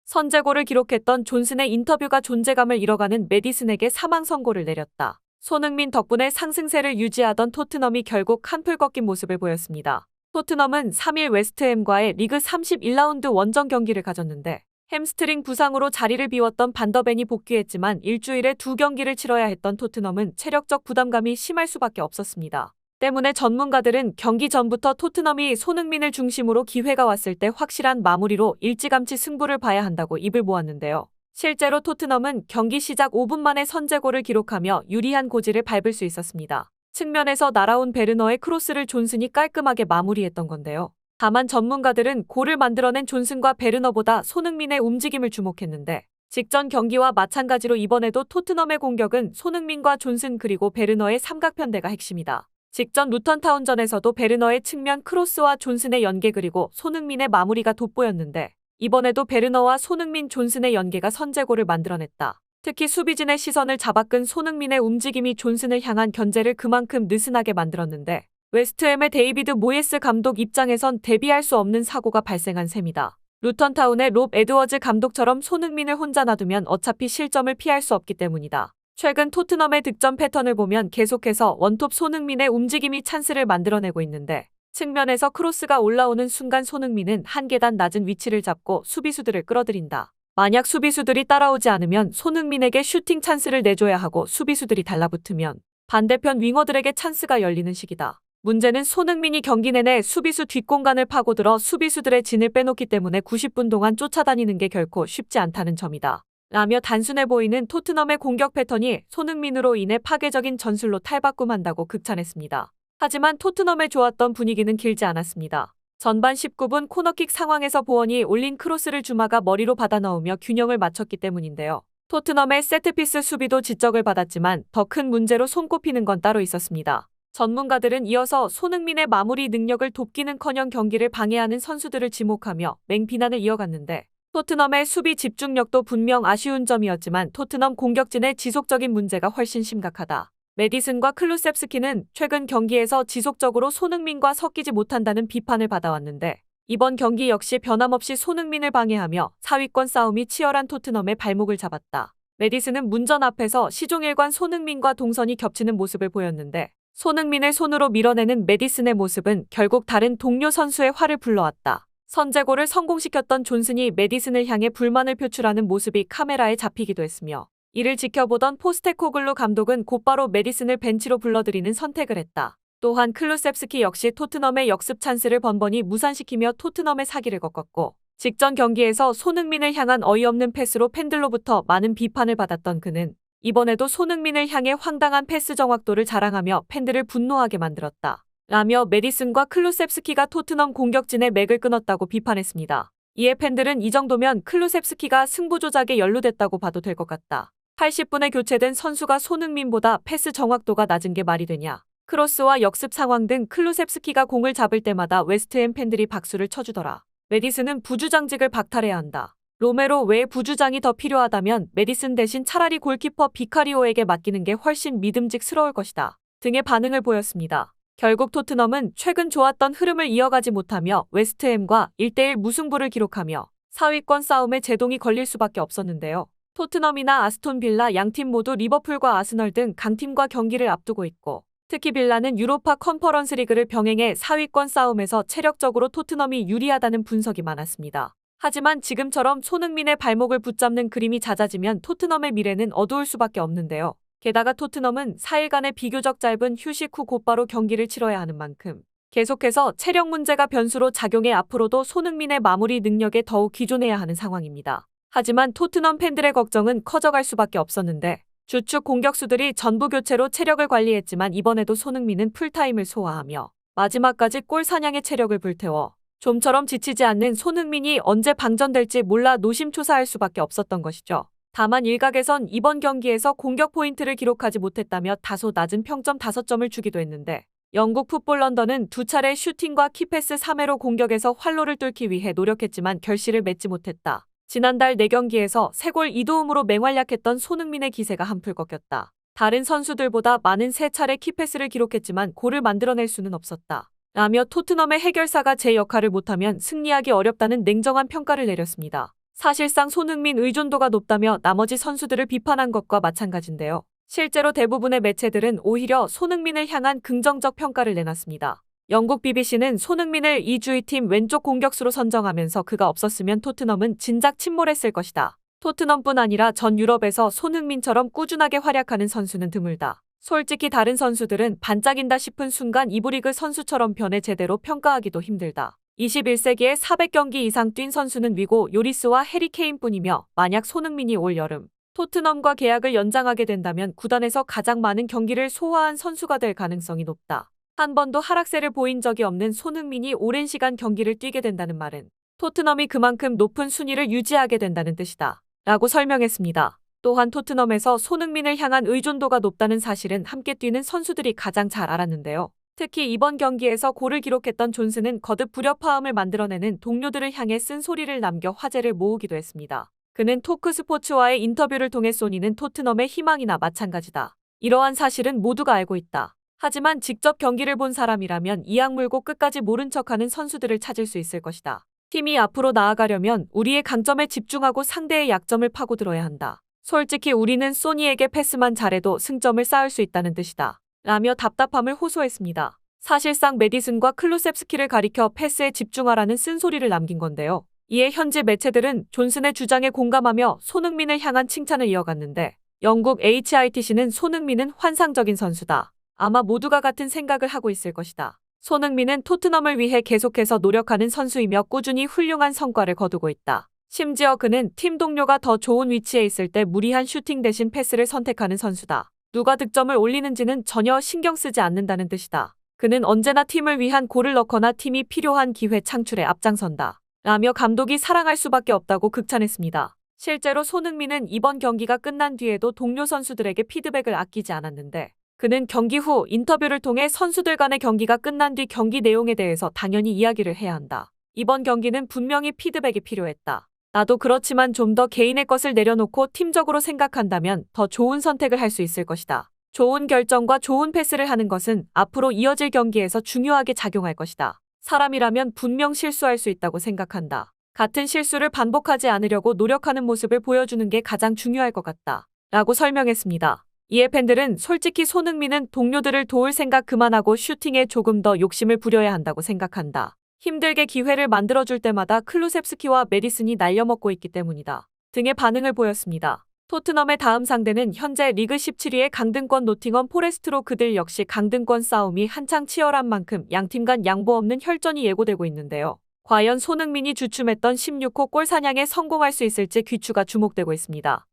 선제골을 기록했던 존슨의 인터뷰가 존재감을 잃어가는 매디슨에게 사망 선고를 내렸다. 손흥민 덕분에 상승세를 유지하던 토트넘이 결국 한풀 꺾인 모습을 보였습니다. 토트넘은 3일 웨스트햄과의 리그 31라운드 원정 경기를 가졌는데 햄스트링 부상으로 자리를 비웠던 반더벤이 복귀했지만 일주일에 2경기를 치러야 했던 토트넘은 체력적 부담감이 심할 수밖에 없었습니다. 때문에 전문가들은 경기 전부터 토트넘이 손흥민을 중심으로 기회가 왔을 때 확실한 마무리로 일찌감치 승부를 봐야 한다고 입을 모았는데요. 실제로 토트넘은 경기 시작 5분 만에 선제골을 기록하며 유리한 고지를 밟을 수 있었습니다. 측면에서 날아온 베르너의 크로스를 존슨이 깔끔하게 마무리했던 건데요. 다만 전문가들은 골을 만들어낸 존슨과 베르너보다 손흥민의 움직임을 주목했는데 직전 경기와 마찬가지로 이번에도 토트넘의 공격은 손흥민과 존슨 그리고 베르너의 삼각편대가 핵심이다. 직전 루턴타운전에서도 베르너의 측면 크로스와 존슨의 연계 그리고 손흥민의 마무리가 돋보였는데 이번에도 베르너와 손흥민 존슨의 연계가 선제골을 만들어냈다. 특히 수비진의 시선을 잡아끈 손흥민의 움직임이 존슨을 향한 견제를 그만큼 느슨하게 만들었는데 웨스트햄의 데이비드 모예스 감독 입장에선 대비할 수 없는 사고가 발생한 셈이다. 루턴타운의 롭 에드워즈 감독처럼 손흥민을 혼자 놔두면 어차피 실점을 피할 수 없기 때문이다. 최근 토트넘의 득점 패턴을 보면 계속해서 원톱 손흥민의 움직임이 찬스를 만들어내고 있는데 측면에서 크로스가 올라오는 순간 손흥민은 한 계단 낮은 위치를 잡고 수비수들을 끌어들인다. 만약 수비수들이 따라오지 않으면 손흥민에게 슈팅 찬스를 내줘야 하고 수비수들이 달라붙으면 반대편 윙어들에게 찬스가 열리는 식이다. 문제는 손흥민이 경기 내내 수비수 뒷공간을 파고들어 수비수들의 진을 빼놓기 때문에 90분 동안 쫓아다니는 게 결코 쉽지 않다는 점이다. 라며 단순해 보이는 토트넘의 공격 패턴이 손흥민으로 인해 파괴적인 전술로 탈바꿈한다고 극찬했습니다. 하지만 토트넘의 좋았던 분위기는 길지 않았습니다. 전반 19분 코너킥 상황에서 보원이 올린 크로스를 주마가 머리로 받아 넣으며 균형을 맞췄기 때문인데요. 토트넘의 세트피스 수비도 지적을 받았지만 더 큰 문제로 손꼽히는 건 따로 있었습니다. 전문가들은 이어서 손흥민의 마무리 능력을 돕기는커녕 경기를 방해하는 선수들을 지목하며 맹비난을 이어갔는데 토트넘의 수비 집중력도 분명 아쉬운 점이었지만 토트넘 공격진의 지속적인 문제가 훨씬 심각하다. 메디슨과 클루셉스키는 최근 경기에서 지속적으로 손흥민과 섞이지 못한다는 비판을 받아왔는데 이번 경기 역시 변함없이 손흥민을 방해하며 상위권 싸움이 치열한 토트넘의 발목을 잡았다. 메디슨은 문전 앞에서 시종일관 손흥민과 동선이 겹치는 모습을 보였는데 손흥민을 손으로 밀어내는 메디슨의 모습은 결국 다른 동료 선수의 화를 불러왔다. 선제골을 성공시켰던 존슨이 메디슨을 향해 불만을 표출하는 모습이 카메라에 잡히기도 했으며 이를 지켜보던 포스테코글루 감독은 곧바로 메디슨을 벤치로 불러들이는 선택을 했다. 또한 클루셉스키 역시 토트넘의 역습 찬스를 번번이 무산시키며 토트넘의 사기를 꺾었고 직전 경기에서 손흥민을 향한 어이없는 패스로 팬들로부터 많은 비판을 받았던 그는 이번에도 손흥민을 향해 황당한 패스 정확도를 자랑하며 팬들을 분노하게 만들었다. 라며 메디슨과 클루셉스키가 토트넘 공격진의 맥을 끊었다고 비판했습니다. 이에 팬들은 이 정도면 클루셉스키가 승부 조작에 연루됐다고 봐도 될 것 같다. 80분에 교체된 선수가 손흥민보다 패스 정확도가 낮은 게 말이 되냐. 크로스와 역습 상황 등 클루셉스키가 공을 잡을 때마다 웨스트햄 팬들이 박수를 쳐주더라. 메디슨은 부주장직을 박탈해야 한다. 로메로 외에 부주장이 더 필요하다면 메디슨 대신 차라리 골키퍼 비카리오에게 맡기는 게 훨씬 믿음직스러울 것이다. 등의 반응을 보였습니다. 결국 토트넘은 최근 좋았던 흐름을 이어가지 못하며 웨스트햄과 1대1 무승부를 기록하며 상위권 싸움에 제동이 걸릴 수밖에 없었는데요. 토트넘이나 아스톤 빌라 양팀 모두 리버풀과 아스널 등 강팀과 경기를 앞두고 있고 특히 빌라는 유로파 컨퍼런스 리그를 병행해 상위권 싸움에서 체력적으로 토트넘이 유리하다는 분석이 많았습니다. 하지만 지금처럼 손흥민의 발목을 붙잡는 그림이 잦아지면 토트넘의 미래는 어두울 수밖에 없는데요. 게다가 토트넘은 4일간의 비교적 짧은 휴식 후 곧바로 경기를 치러야 하는 만큼 계속해서 체력 문제가 변수로 작용해 앞으로도 손흥민의 마무리 능력에 더욱 기존해야 하는 상황입니다. 하지만 토트넘 팬들의 걱정은 커져갈 수밖에 없었는데 주축 공격수들이 전부 교체로 체력을 관리했지만 이번에도 손흥민은 풀타임을 소화하며 마지막까지 골 사냥의 체력을 불태워 좀처럼 지치지 않는 손흥민이 언제 방전될지 몰라 노심초사할 수밖에 없었던 것이죠. 다만 일각에선 이번 경기에서 공격 포인트를 기록하지 못했다며 다소 낮은 평점 5점을 주기도 했는데 영국 풋볼 런던은 두 차례 슈팅과 키패스 3회로 공격에서 활로를 뚫기 위해 노력했지만 결실을 맺지 못했다. 지난달 4경기에서 3골 2도움으로 맹활약했던 손흥민의 기세가 한풀 꺾였다. 다른 선수들보다 많은 3차례 키패스를 기록했지만 골을 만들어낼 수는 없었다. 라며 토트넘의 해결사가 제 역할을 못하면 승리하기 어렵다는 냉정한 평가를 내렸습니다. 사실상 손흥민 의존도가 높다며 나머지 선수들을 비판한 것과 마찬가지인데요. 실제로 대부분의 매체들은 오히려 손흥민을 향한 긍정적 평가를 내놨습니다. 영국 BBC는 손흥민을 2주의 팀 왼쪽 공격수로 선정하면서 그가 없었으면 토트넘은 진작 침몰했을 것이다. 토트넘뿐 아니라 전 유럽에서 손흥민처럼 꾸준하게 활약하는 선수는 드물다. 솔직히 다른 선수들은 반짝인다 싶은 순간 이브리그 선수처럼 변해 제대로 평가하기도 힘들다. 21세기에 400경기 이상 뛴 선수는 위고 요리스와 해리 케인뿐이며 만약 손흥민이 올 여름 토트넘과 계약을 연장하게 된다면 구단에서 가장 많은 경기를 소화한 선수가 될 가능성이 높다. 한 번도 하락세를 보인 적이 없는 손흥민이 오랜 시간 경기를 뛰게 된다는 말은 토트넘이 그만큼 높은 순위를 유지하게 된다는 뜻이다. 라고 설명했습니다. 또한 토트넘에서 손흥민을 향한 의존도가 높다는 사실은 함께 뛰는 선수들이 가장 잘 알았는데요. 특히 이번 경기에서 골을 기록했던 존스는 거듭 불협화음을 만들어내는 동료들을 향해 쓴소리를 남겨 화제를 모으기도 했습니다. 그는 토크스포츠와의 인터뷰를 통해 소니는 토트넘의 희망이나 마찬가지다. 이러한 사실은 모두가 알고 있다. 하지만 직접 경기를 본 사람이라면 이악 물고 끝까지 모른 척하는 선수들을 찾을 수 있을 것이다. 팀이 앞으로 나아가려면 우리의 강점에 집중하고 상대의 약점을 파고들어야 한다. 솔직히 우리는 소니에게 패스만 잘해도 승점을 쌓을 수 있다는 뜻이다. 라며 답답함을 호소했습니다. 사실상 메디슨과 클루셉스키를 가리켜 패스에 집중하라는 쓴소리를 남긴 건데요. 이에 현지 매체들은 존슨의 주장에 공감하며 손흥민을 향한 칭찬을 이어갔는데 영국 HITC는 손흥민은 환상적인 선수다. 아마 모두가 같은 생각을 하고 있을 것이다. 손흥민은 토트넘을 위해 계속해서 노력하는 선수이며 꾸준히 훌륭한 성과를 거두고 있다. 심지어 그는 팀 동료가 더 좋은 위치에 있을 때 무리한 슈팅 대신 패스를 선택하는 선수다. 누가 득점을 올리는지는 전혀 신경 쓰지 않는다는 뜻이다. 그는 언제나 팀을 위한 골을 넣거나 팀이 필요한 기회 창출에 앞장선다. 라며 감독이 사랑할 수밖에 없다고 극찬했습니다. 실제로 손흥민은 이번 경기가 끝난 뒤에도 동료 선수들에게 피드백을 아끼지 않았는데 그는 경기 후 인터뷰를 통해 선수들 간의 경기가 끝난 뒤 경기 내용에 대해서 당연히 이야기를 해야 한다. 이번 경기는 분명히 피드백이 필요했다. 나도 그렇지만 좀 더 개인의 것을 내려놓고 팀적으로 생각한다면 더 좋은 선택을 할 수 있을 것이다. 좋은 결정과 좋은 패스를 하는 것은 앞으로 이어질 경기에서 중요하게 작용할 것이다. 사람이라면 분명 실수할 수 있다고 생각한다. 같은 실수를 반복하지 않으려고 노력하는 모습을 보여주는 게 가장 중요할 것 같다. 라고 설명했습니다. 이에 팬들은 솔직히 손흥민은 동료들을 도울 생각 그만하고 슈팅에 조금 더 욕심을 부려야 한다고 생각한다. 힘들게 기회를 만들어줄 때마다 클루셉스키와 메디슨이 날려먹고 있기 때문이다. 등의 반응을 보였습니다. 토트넘의 다음 상대는 현재 리그 17위의 강등권 노팅엄 포레스트로 그들 역시 강등권 싸움이 한창 치열한 만큼 양팀 간 양보 없는 혈전이 예고되고 있는데요. 과연 손흥민이 주춤했던 16호 골 사냥에 성공할 수 있을지 귀추가 주목되고 있습니다.